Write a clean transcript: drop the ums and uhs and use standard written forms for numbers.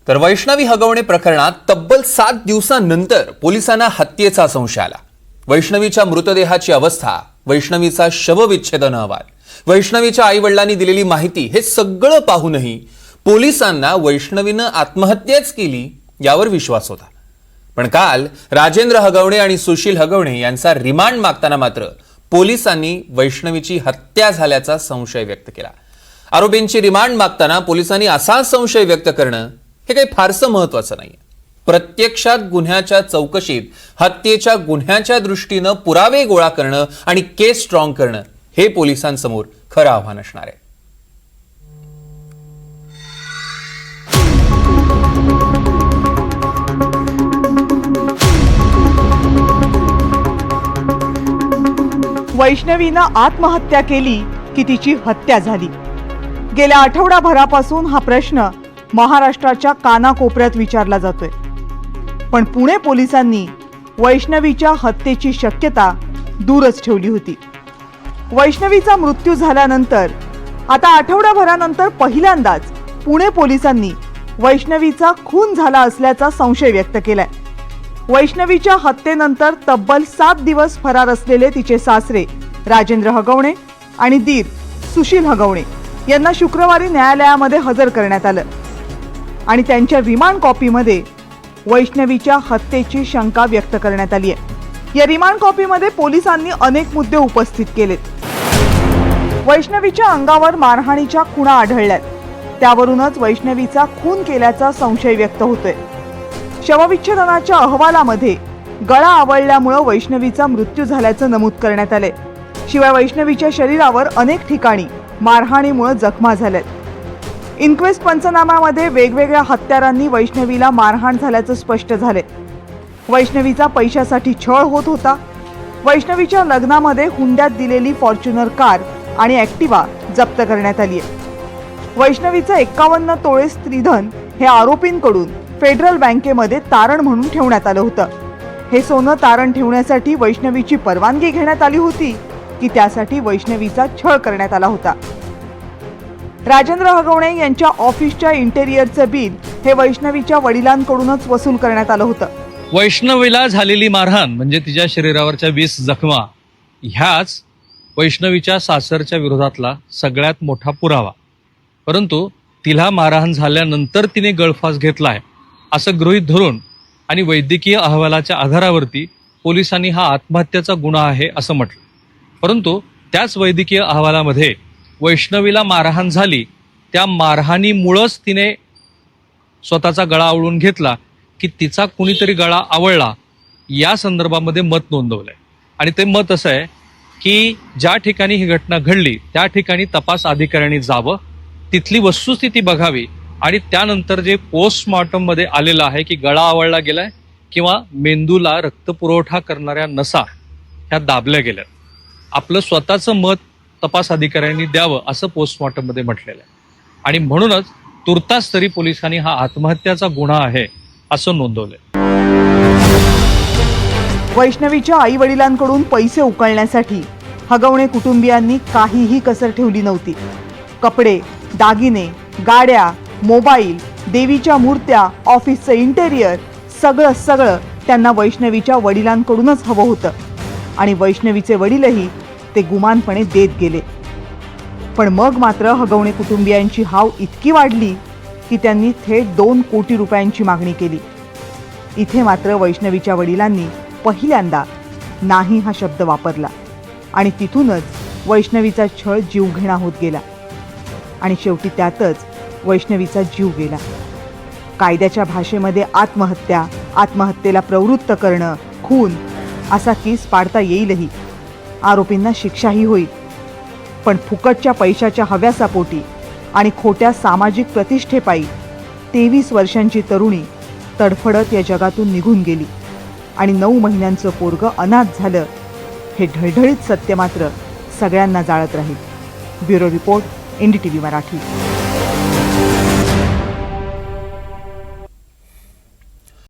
तर वैष्णवी हगवणे प्रकरणात तब्बल 7 दिवसांनंतर पोलिसांना हत्येचा संशय आला। वैष्णवीच्या मृतदेहाची अवस्था, वैष्णवीचा शवविच्छेदन अहवाल, वैष्णवीच्या आईवडिलांनी दिलेली माहिती हे सगळं पाहूनही पोलिसांना वैष्णवीनं आत्महत्याच केली यावर विश्वास होता। पण काल राजेंद्र हगवणे आणि सुशील हगवणे यांचा रिमांड मागताना मात्र पोलिसांनी वैष्णवीची हत्या झाल्याचा संशय व्यक्त केला। आरोपींची रिमांड मागताना पोलिसांनी असा संशय व्यक्त करणं हे काही फारसं महत्त्वाचं नाही। प्रत्यक्षात गुन्ह्याच्या चौकशीत हत्येच्या गुन्ह्याच्या दृष्टीनं पुरावे गोळा करणं आणि केस स्ट्रॉंग करणं हे पोलिसांसमोर खरं आव्हान असणार आहे। वैष्णवीनं आत्महत्या केली की तिची हत्या झाली? गेल्या आठवडाभरापासून हा प्रश्न महाराष्ट्राच्या कानाकोपऱ्यात विचारला जातोय। पण पुणे पोलिसांनी वैष्णवीच्या हत्येची शक्यता दूरच ठेवली होती। वैष्णवीचा मृत्यू झाल्यानंतर आता आठवडाभरानंतर पहिल्यांदाच पुणे पोलिसांनी वैष्णवीचा खून झाला असल्याचा संशय व्यक्त केलाय। वैष्णवीच्या हत्येनंतर तब्बल 7 दिवस फरार असलेले तिचे सासरे राजेंद्र हगवणे आणि दीर सुशील हगवणे यांना शुक्रवारी न्यायालयामध्ये हजर करण्यात आलं आणि त्यांच्या रिमांड कॉपीमध्ये वैष्णवीच्या हत्येची शंका व्यक्त करण्यात आली आहे। या रिमांड कॉपीमध्ये पोलिसांनी अनेक मुद्दे उपस्थित केलेत। वैष्णवीच्या अंगावर मारहाणीच्या खुणा आढळल्यात, त्यावरूनच वैष्णवीचा खून केल्याचा संशय व्यक्त होतोय। शवविच्छेदनाच्या अहवालामध्ये गळा आवळल्यामुळे वैष्णवीचा मृत्यू झाल्याचं नमूद करण्यात आले। शिवाय वैष्णवीच्या शरीरावर अनेक ठिकाणी मारहाणीमुळे जखमा झाल्यात। इन्क्वेस्ट पंचनाम्यामध्ये वेगवेगळ्या हत्यारांनी वैष्णवीला मारहाण झाल्याचं स्पष्ट झाले। वैष्णवीचा पैशासाठी छळ होत होता। वैष्णवीच्या लग्नामध्ये हुंड्यात दिलेली फॉर्च्युनर कार आणि ॲक्टिवा जप्त करण्यात आली आहे। वैष्णवीचं 51 तोळे स्त्रीधन हे आरोपींकडून फेडरल बँकेमध्ये तारण म्हणून ठेवण्यात आलं होतं। हे सोनं तारण ठेवण्यासाठी वैष्णवीची परवानगी घेण्यात आली होती की त्यासाठी वैष्णवीचा छळ करण्यात आला होता? राजेंद्र हगवणे यांच्या ऑफिसच्या इंटेरियरचं बिल हे वैष्णवीच्या वडिलांकडूनच वसूल करण्यात आलं होतं। वैष्णवीला झालेली मारहाण म्हणजे तिच्या शरीरावरच्या 20 जखमा ह्याच वैष्णवीच्या सासरच्या विरोधातला सगळ्यात मोठा पुरावा। परंतु तिला मारहाण झाल्यानंतर तिने गळफास घेतलाय असं गृहीत धरून आणि वैद्यकीय अहवालाच्या आधारावरती पोलिसांनी हा आत्महत्येचा गुन्हा आहे असं म्हटलं। परंतु त्याच वैद्यकीय अहवालामध्ये वैष्णवीला मारहाण झाली, त्या मारहाणीमुळंच तिने स्वतःचा गळा आवळून घेतला की तिचा कुणीतरी गळा आवळला या संदर्भामध्ये मत नोंदवलंय। आणि ते मत असं आहे की ज्या ठिकाणी ही घटना घडली त्या ठिकाणी तपास अधिकाऱ्यांनी जावं, तिथली वस्तुस्थिती बघावी आणि त्यानंतर जे पोस्टमॉर्टम मध्ये आलेलं आहे की गळा आवळला गेलाय किंवा मेंदूला रक्तपुरवठा करणाऱ्या नसा ह्या दाबल्या गेल्या, आपलं स्वतःचं मत तपास अधिकाऱ्यांनी द्यावं असं पोस्टमॉर्टम मध्ये म्हटलेलं आहे। आणि म्हणूनच तुर्तास तरी पोलिसांनी हा आत्महत्याचा गुन्हा आहे असं नोंदवलंय। वैष्णवीच्या आई वडिलांकडून पैसे उकळण्यासाठी हगवणे कुटुंबियांनी काहीही कसर ठेवली नव्हती। कपडे, दागिने, गाड्या, मोबाईल, देवीच्या मूर्त्या, ऑफिसचं इंटेरियर सगळं त्यांना वैष्णवीच्या वडिलांकडूनच हवं होतं आणि वैष्णवीचे वडीलही ते गुमानपणे देत गेले। पण मग मात्र हगवणे कुटुंबियांची हाव इतकी वाढली की त्यांनी थेट 2 कोटी रुपयांची मागणी केली। इथे मात्र वैष्णवीच्या वडिलांनी पहिल्यांदा नाही हा शब्द वापरला आणि तिथूनच वैष्णवीचा छळ जीवघेणा होत गेला आणि शेवटी त्यातच वैष्णवीचा जीव गेला। कायद्याच्या भाषेमध्ये आत्महत्येला प्रवृत्त करणं, खून असा केस पाडता येईलही, आरोपींना शिक्षाही होईल। पण फुकटच्या पैशाच्या हव्यासापोटी आणि खोट्या सामाजिक प्रतिष्ठेपायी 23 वर्षांची तरुणी तडफडत या जगातून निघून गेली आणि 9 महिन्यांचं पोरगं अनाथ झालं, हे ढळढळीत सत्य मात्र सगळ्यांना जाळत राहील। Bureau report, NDTV Marathi.